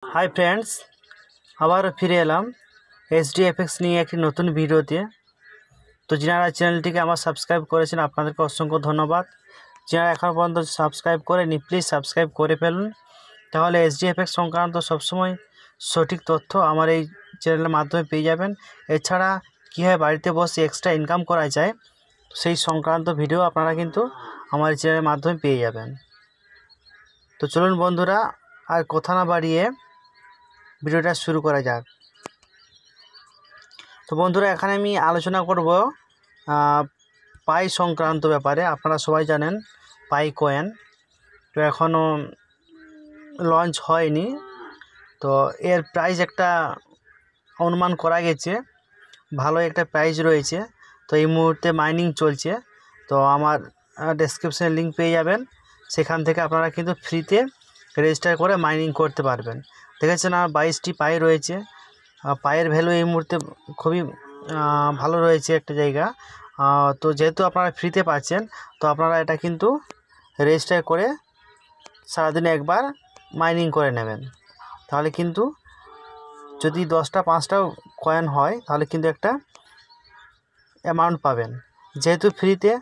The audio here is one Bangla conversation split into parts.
হাই ফ্রেন্ডস, আবার ফিরে এলাম এইচডিএফএক্স নিয়ে একটি নতুন ভিডিওতে। তো যারা চ্যানেলটিকে আমার সাবস্ক্রাইব করেছেন আপনাদেরকে অসংখ্য ধন্যবাদ। যারা এখনও পর্যন্ত সাবস্ক্রাইব করেনি প্লিজ সাবস্ক্রাইব করে ফেলুন, তাহলে এইচডিএফএক্স সংক্রান্ত সবসময় সঠিক তথ্য আমার এই চ্যানেলের মাধ্যমে পেয়ে যাবেন। এছাড়া কীভাবে বাড়িতে বসে এক্সট্রা ইনকাম করা যায় সেই সংক্রান্ত ভিডিও আপনারা কিন্তু আমার এই চ্যানেলের মাধ্যমে পেয়ে যাবেন। তো চলুন বন্ধুরা, আর কথা না বাড়িয়ে ভিডিওটা শুরু করা যাক। তো বন্ধুরা, এখানে আমি আলোচনা করব পাই সংক্রান্ত ব্যাপারে। আপনারা সবাই জানেন পাই কয়েন তো এখনও লঞ্চ হয়নি, তো এর প্রাইস একটা অনুমান করা গেছে, ভালো একটা প্রাইস রয়েছে। তো এই মুহূর্তে মাইনিং চলছে, তো আমার ডেসক্রিপশনে লিঙ্ক পেয়ে যাবেন, সেখান থেকে আপনারা কিন্তু ফ্রিতে রেজিস্টার করে মাইনিং করতে পারবেন। দেখেছেন আমার 22টি পাই রয়েছে। পায়ের ভ্যালু এই মুহূর্তে খুবই ভালো রয়েছে একটা জায়গা। তো যেহেতু আপনারা ফ্রিতে পাচ্ছেন, তো আপনারা এটা কিন্তু রেজিস্টার করে সারাদিনে একবার মাইনিং করে নেবেন। তাহলে কিন্তু যদি 10টা 5টাও কয়েন হয় তাহলে কিন্তু একটা অ্যামাউন্ট পাবেন। যেহেতু ফ্রিতে,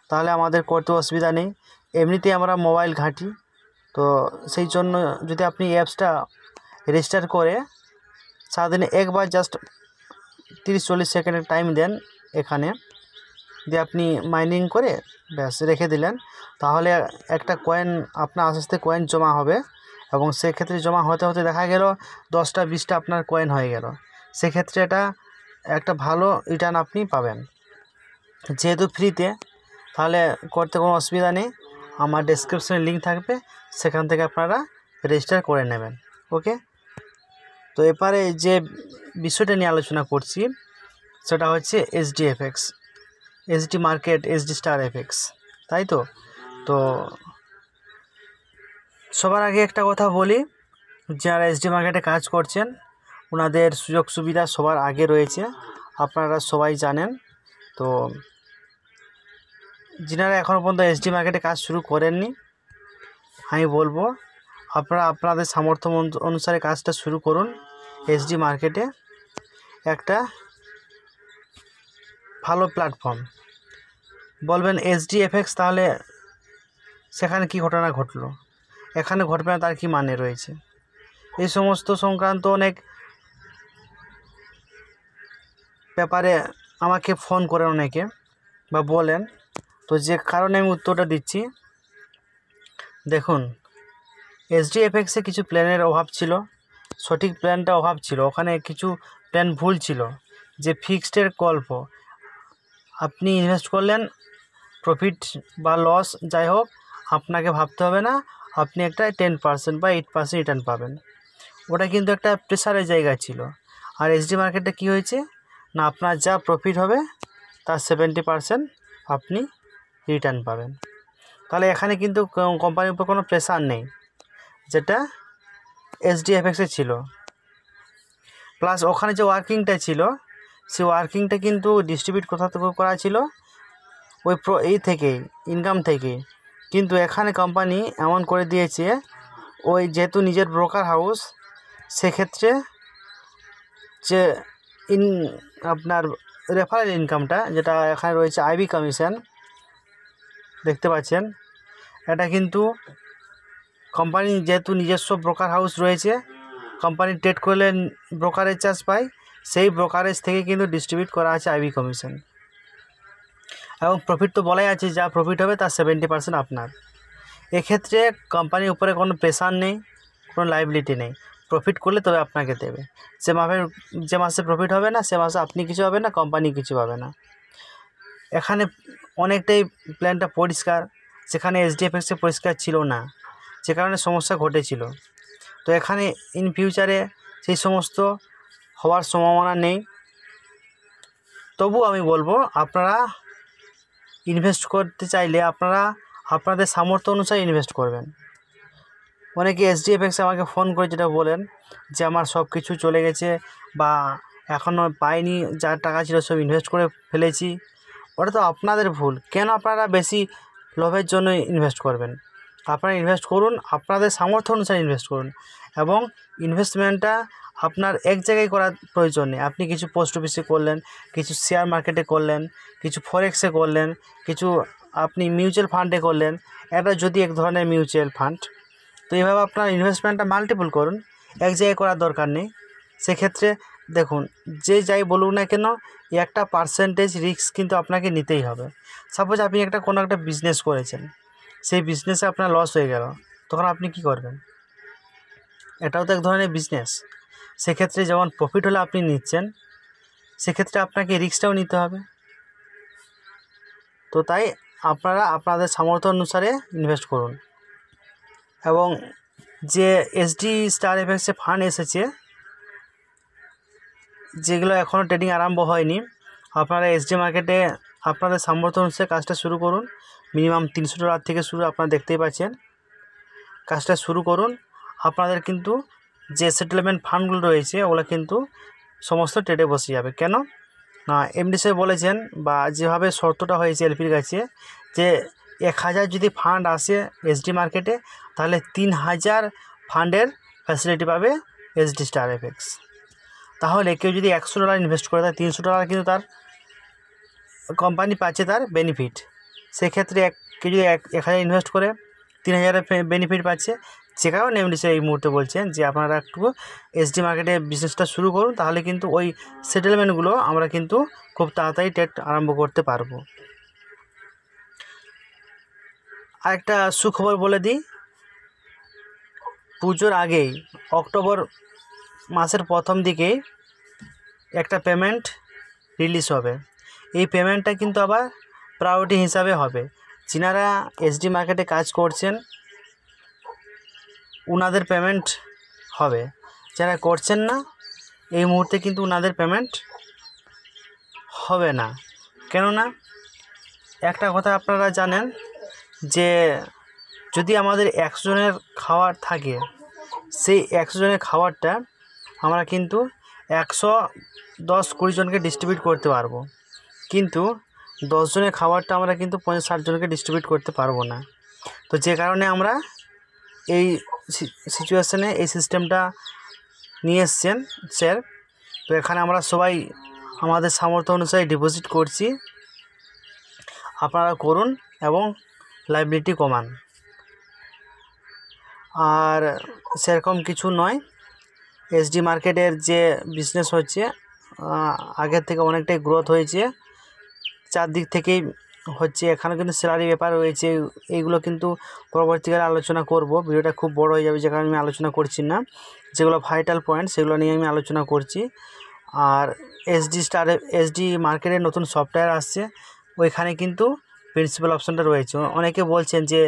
তাহলে আমাদের করতে অসুবিধা নেই। এমনিতেই আমরা মোবাইল ঘাঁটি, তো সেই জন্য যদি আপনি অ্যাপসটা রেজিস্টার করে সারাদিনে একবার জাস্ট 30-40 সেকেন্ডের টাইম দেন, এখানে দিয়ে আপনি মাইনিং করে ব্যাস রেখে দিলেন, তাহলে একটা কয়েন আপনার আস্তে আস্তে কয়েন জমা হবে। এবং সেক্ষেত্রে জমা হতে হতে দেখা গেল 10টা 20টা আপনার কয়েন হয়ে গেল। সেক্ষেত্রে এটা একটা ভালো রিটার্ন আপনি পাবেন। যেহেতু ফ্রিতে, তাহলে করতে কোনো অসুবিধা নেই। আমার ডেসক্রিপশনে লিঙ্ক থাকবে, সেখান থেকে আপনারা রেজিস্টার করে নেবেন। ওকে, তো এবারে যে বিষয়টা নিয়ে আলোচনা করছি সেটা হচ্ছে HDFX, HD market, HD star FX, তাই তো। তো সবার আগে একটা কথা বলি, যারা এইচডি মার্কেটে কাজ করছেন ওনাদের সুযোগ সুবিধা সবার আগে রয়েছে, আপনারা সবাই জানেন। তো যিনারা এখনও পর্যন্ত এইচডি মার্কেটে কাজ শুরু করেননি, আমি বলবো আপনারা আপনাদের সামর্থ্য অনুসারে কাজটা শুরু করুন। এইচডি মার্কেটে একটা ভালো প্ল্যাটফর্ম। বলবেন এইচডিএফএক্স, তাহলে সেখানে কি ঘটনা ঘটলো, এখানে ঘটবে না তার কি মানে রয়েছে? এই সমস্ত সংক্রান্ত অনেক ব্যাপারে আমাকে ফোন করেন অনেকে বা বলেন, তো যে কারণে আমি উত্তরটা দিচ্ছি। দেখুন, এইচডিএফএক্সে কিছু প্ল্যানের অভাব ছিল, সঠিক প্ল্যানটা অভাব ছিল, ওখানে কিছু প্ল্যান ভুল ছিল। যে ফিক্সডের গল্প, আপনি ইনভেস্ট করলেন, প্রফিট বা লস যাই হোক আপনাকে ভাবতে হবে না, আপনি একটা 10% বা 8% রিটার্ন পাবেন। ওটা কিন্তু একটা প্রেসারের জায়গা ছিল। আর এইচডি মার্কেটে কী হয়েছে না, আপনার যা প্রফিট হবে তার 70% আপনি রিটার্ন পাবেন। তাহলে এখানে কিন্তু কোম্পানির উপর কোনো প্রেসার নেই, যেটা এইচডিএফএক্সে ছিল। প্লাস ওখানে যে ওয়ার্কিংটা ছিল, সেই ওয়ার্কিংটা কিন্তু ডিস্ট্রিবিউট কোথা থেকে করা ছিল, ওই এই থেকেই, ইনকাম থেকেই। কিন্তু এখানে কোম্পানি এমন করে দিয়েছে, ওই যেহেতু নিজের ব্রোকার হাউস, সেক্ষেত্রে যে আপনার রেফারেল ইনকামটা যেটা এখানে রয়েছে আইবি কমিশন, দেখতে পাচ্ছেন, এটা কিন্তু কোম্পানি যেহেতু নিজস্ব ব্রোকার হাউস রয়েছে, কোম্পানি ট্রেড করলে ব্রোকারেজ চার্জ পায়, সেই ব্রোকারেজ থেকে কিন্তু ডিস্ট্রিবিউট করা আছে আইবি কমিশন। এবং প্রফিট তো বলাই আছে, যা প্রফিট হবে তার 70% আপনার। এক্ষেত্রে কোম্পানির উপরে কোনো প্রেশার নেই, কোনো লাইবিলিটি নেই। প্রফিট করলে তবে আপনাকে দেবে। যে মাসে প্রফিট হবে না সে মাসে আপনি কিছু হবে না, কোম্পানি কিছু হবে না। এখানে অনেকটাই প্ল্যানটা পরিষ্কার, সেখানে এইচডিএফএক্সে পরিষ্কার ছিল না, যে কারণে সমস্যা ঘটেছিল। তো এখানে ইন ফিউচারে সেই সমস্ত হওয়ার সম্ভাবনা নেই। তবু আমি বলবো, আপনারা ইনভেস্ট করতে চাইলে আপনারা আপনাদের সামর্থ্য অনুসারে ইনভেস্ট করবেন। অনেকে এইচডিএফএক্সে আমাকে ফোন করে যেটা বলেন যে আমার সব কিছু চলে গেছে বা এখনও পাইনি, যার টাকা ছিল সব ইনভেস্ট করে ফেলেছি। ওটা তো আপনাদের ভুল। কেন আপনারা বেশি লোভের জন্য ইনভেস্ট করবেন? আপনারা ইনভেস্ট করুন, আপনাদের সামর্থ্য অনুসারে ইনভেস্ট করুন। এবং ইনভেস্টমেন্টটা আপনার এক জায়গায় করার প্রয়োজন নেই। আপনি কিছু পোস্ট অফিসে করলেন, কিছু শেয়ার মার্কেটে করলেন, কিছু ফরেক্সে করলেন, কিছু আপনি মিউচুয়াল ফান্ডে করলেন। এটা যদি এক ধরনের মিউচুয়াল ফান্ড, তো এইভাবে আপনার ইনভেস্টমেন্টটা মাল্টিপল করুন, এক জায়গায় করার দরকার নেই। সেক্ষেত্রে দেখুন, যে যাই বলুক না কেন, একটা পার্সেন্টেজ রিস্ক কিন্তু আপনাকে নিতেই হবে। সাপোজ আপনি কোনো একটা বিজনেস করেছেন, সেই বিজনেসে আপনার লস হয়ে গেল, তখন আপনি কি করবেন? এটাও তো এক ধরনের বিজনেস। সেক্ষেত্রে যেমন প্রফিট হলে আপনি নিচ্ছেন, সেক্ষেত্রে আপনাকে রিস্কটাও নিতে হবে। তো তাই আপনারা আপনাদের সামর্থ্য অনুসারে ইনভেস্ট করুন। এবং যে এসডি স্টার এফএক্সে ফান্ড এসেছে, যেগুলো এখনও ট্রেডিং আরম্ভ হয়নি, আপনারা এসডি মার্কেটে আপনাদের সামর্থ্য অনুসারে কাজটা শুরু করুন। মিনিমাম $300 থেকে শুরু, আপনারা দেখতেই পাচ্ছেন। কাজটা শুরু করুন। আপনাদের কিন্তু যে সেটেলমেন্ট ফান্ডগুলো রয়েছে, ওগুলো কিন্তু সমস্ত ট্রেডে বসে যাবে। কেন না, এমডি সাহেব বলেছেন, বা যেভাবে শর্তটা হয়েছে এলপির কাছে, যে 1000 যদি ফান্ড আসে এসডি মার্কেটে, তাহলে 3000 ফান্ডের ফ্যাসিলিটি পাবে এসডি স্টার এফএক্স। তাহলে কেউ যদি $100 ইনভেস্ট করে, তার $300 কিন্তু তার কোম্পানি পাচ্ছে তার বেনিফিট। সেক্ষেত্রে কেউ যদি 1000 ইনভেস্ট করে 3000 বেনিফিট পাচ্ছে। যে কারণে এমডি সাহেব এই মুহূর্তে বলছেন যে আপনারা একটু এসডি মার্কেটে বিজনেসটা শুরু করুন, তাহলে কিন্তু ওই সেটেলমেন্টগুলো আমরা কিন্তু খুব তাড়াতাড়ি ট্রেড আরম্ভ করতে পারবো। আরেকটা সুখবর বলে দিই, পুজোর আগেই অক্টোবর মাসের প্রথম দিকেই একটা পেমেন্ট রিলিজ হবে। এই পেমেন্টটা কিন্তু আবার প্রায়োরিটি হিসাবে হবে। যিনারা এসডি মার্কেটে কাজ করছেন উনাদের পেমেন্ট হবে, যারা করছেন না এই মুহূর্তে কিন্তু উনাদের পেমেন্ট হবে না। কেননা একটা কথা আপনারা জানেন, যে যদি আমাদের 100 জনের খাবার থাকে, সেই 100 জনের খাবারটা আমরা কিন্তু 110-20 জনকে ডিস্ট্রিবিউট করতে পারবো, কিন্তু 10 জনের খাবারটা আমরা কিন্তু 50-60 জনকে ডিস্ট্রিবিউট করতে পারবো না। তো যে কারণে আমরা এই সিচুয়েশানে এই সিস্টেমটা নিয়ে এসছেন স্যার। তো এখানে আমরা সবাই আমাদের সামর্থ্য অনুসারে ডিপোজিট করছি, আপনারা করুন এবং লাইবিলিটি কমান। আর সেরকম কিছু নয়, এসডি মার্কেটের যে বিজনেস হচ্ছে আগের থেকে অনেকটাই গ্রোথ হয়েছে, চারদিক থেকেই হচ্ছে। এখানে কিন্তু স্যালারি ব্যাপার রয়েছে, এইগুলো কিন্তু পরবর্তীকালে আলোচনা করব। ভিডিওটা খুব বড় হয়ে যাবে, যে কারণে আমি আলোচনা করছি না। যেগুলো ভাইটাল পয়েন্ট সেগুলো নিয়ে আমি আলোচনা করছি। আর এসডি মার্কেটের নতুন সফটওয়্যার আসছে, ওইখানে কিন্তু প্রিন্সিপাল অপশানটা রয়েছে। অনেকে বলছেন যে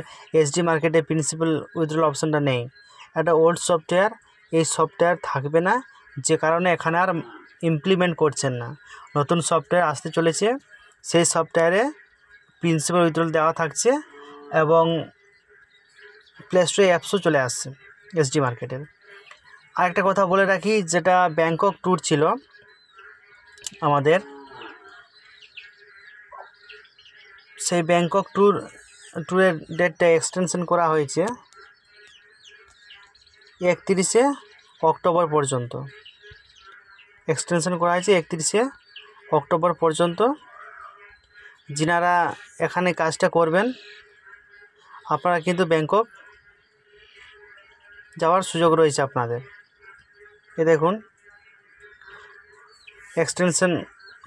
এসডি মার্কেটে প্রিন্সিপাল উইথড্রল অপশানটা নেই, এটা ওল্ড সফটওয়্যার, এই সফটওয়্যার থাকবে না, যে কারণে এখানে আর ইমপ্লিমেন্ট করছেন না। নতুন সফটওয়্যার আসতে চলেছে, সেই সফটওয়্যারে প্রিন্সিপাল উইথড্রল দেওয়া থাকছে এবং প্লে স্টোরে অ্যাপসও চলে আসছে এসডি মার্কেটের। আরেকটা কথা বলে রাখি, যেটা ব্যাংকক ট্যুর ছিল আমাদের, সেই ব্যাংকক ট্যুরের ডেটটা এক্সটেনশন করা হয়েছে 31শে অক্টোবর পর্যন্ত। এক্সটেনশন করা হয়েছে 31শে অক্টোবর পর্যন্ত। যিনারা এখানে কাজটা করবেন আপনারা কিন্তু ব্যাংকক যাওয়ার সুযোগ রয়েছে আপনাদের। এ দেখুন, এক্সটেনশন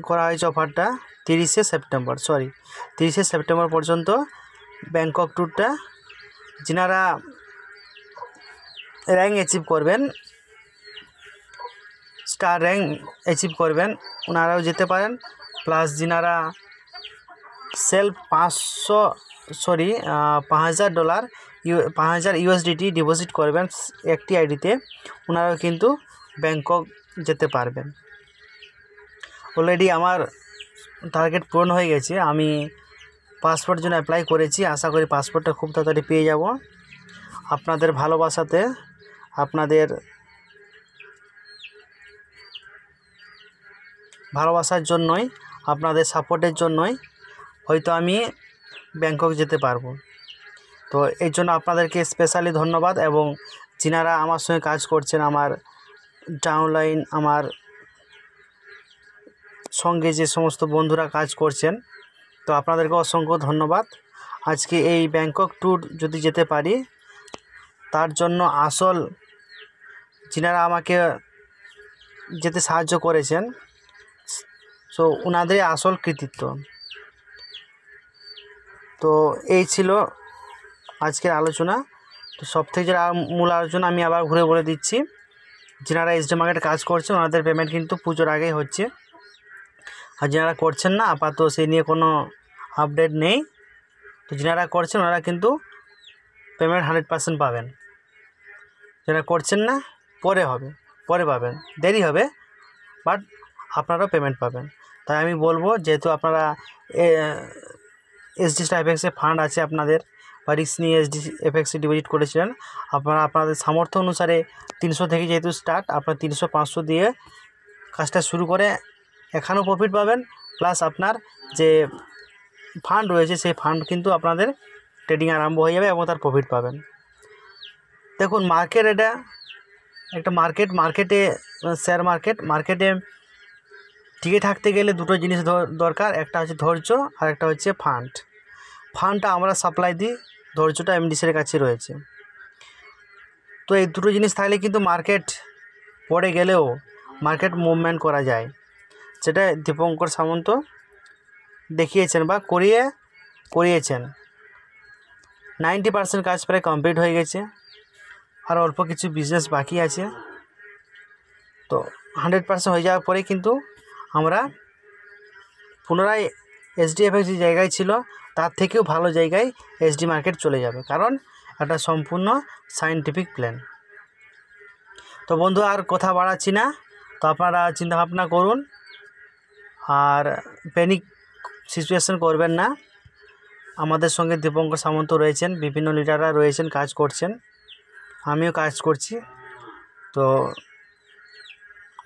করা হয়েছে অফারটা 30শে সেপ্টেম্বর পর্যন্ত ব্যাংকক ট্যুরটা। যিনারা র্যাঙ্ক অ্যাচিভ করবেন, স্টার র্যাঙ্ক অ্যাচিভ করবেন, ওনারাও যেতে পারেন। প্লাস যিনারা সেলফ $5000 ইউএসডিটি ডিপোজিট করবেন একটি আইডিতে, ওনারাও কিন্তু ব্যাংকক যেতে পারবেন। অলরেডি আমার টার্গেট পূরণ হয়ে গেছে, আমি পাসপোর্টের জন্য অ্যাপ্লাই করেছি। আশা করি পাসপোর্টটা খুব তাড়াতাড়ি পেয়ে যাব। আপনাদের ভালোবাসাতে, আপনাদের ভালোবাসার জন্যই, আপনাদের সাপোর্টের জন্যই হয়তো আমি ব্যাংকক যেতে পারবো। তো এই জন্য আপনাদেরকে স্পেশালি ধন্যবাদ। এবং যিনারা আমার সঙ্গে কাজ করছেন, আমার ডাউনলাইন, আমার সঙ্গে যে সমস্ত বন্ধুরা কাজ করছেন, তো আপনাদেরকে অসংখ্য ধন্যবাদ। আজকে এই ব্যাংকক ট্যুর যদি যেতে পারি, তার জন্য আসল যিনারা আমাকে যেতে সাহায্য করেছেন, সো ওনাদের আসল কৃতিত্ব। তো এই ছিল আজকের আলোচনা। তো সবথেকে যেটা মূল আলোচনা আমি আবার ঘুরে বলে দিচ্ছি, যিনারা এসডি মার্কেটে কাজ করছেন ওনাদের পেমেন্ট কিন্তু পুজোর আগেই হচ্ছে, আর যিনারা করছেন না আপাতত সেই নিয়ে কোনো আপডেট নেই। তো যিনারা করছেন ওনারা কিন্তু পেমেন্ট 100% পাবেন। যারা করছেন না পরে পাবেন, দেরি হবে, বাট আপনারাও পেমেন্ট পাবেন। তাই আমি বলবো, যেহেতু আপনারা এসডি এফএক্সে ফান্ড আছে আপনাদের, বা রিস্ক নিয়ে এসডি এফএক্সে ডিপোজিট করেছিলেন, আপনারা আপনাদের সামর্থ্য অনুসারে 300 থেকে যেহেতু স্টার্ট, আপনার 300-500 দিয়ে কাজটা শুরু করে এখানেও প্রফিট পাবেন, প্লাস আপনার যে ফান্ড রয়েছে সেই ফান্ড কিন্তু আপনাদের ট্রেডিং আরম্ভ হয়ে যাবে এবং তার প্রফিট পাবেন। দেখুন, মার্কেট এটা একটা মার্কেটে শেয়ার মার্কেটে টিকে থাকতে গেলে দুটো জিনিস দরকার, একটা হচ্ছে ধৈর্য আর একটা হচ্ছে ফান্ডটা আমরা সাপ্লাই দিই, ধৈর্যটা এমডিসির কাছে রয়েছে। তো এই দুটো জিনিস থাকলে কিন্তু মার্কেট পড়ে গেলেও মার্কেট মুভমেন্ট করা যায়, যেটা দীপঙ্কর সামন্ত দেখিয়েছেন বা করিয়েছেন। 90% কাজ প্রায় কমপ্লিট হয়ে গেছে, আর অল্প কিছু বিজনেস বাকি আছে। তো 100% হয়ে যাওয়ার পরে কিন্তু আমরা পুনরায় এসডিএফএক্স যে জায়গায় ছিল তার থেকেও ভালো জায়গায় এসডি মার্কেট চলে যাবে, কারণ একটা সম্পূর্ণ সায়েন্টিফিক প্ল্যান। তো বন্ধু, আর কথা বাড়াচ্ছি না, তো আপনারা চিন্তাভাবনা করুন আর প্যানিক সিচুয়েশন করবেন না। আমাদের সঙ্গে দীপঙ্কর সামন্ত রয়েছেন, বিভিন্ন লিডাররা রয়েছেন, কাজ করছেন, আমিও কাজ করছি। তো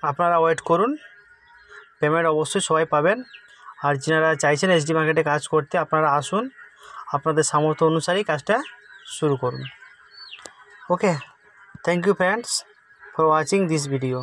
আপনারা ওয়েট করুন, পেমেন্ট অবশ্যই সবাই পাবেন। আর যারা চাইছেন এসডি মার্কেটে কাজ করতে, আপনারা আসুন, আপনাদের সামর্থ্য অনুসারেই কাজটা শুরু করুন। Okay, thank you friends for watching this video.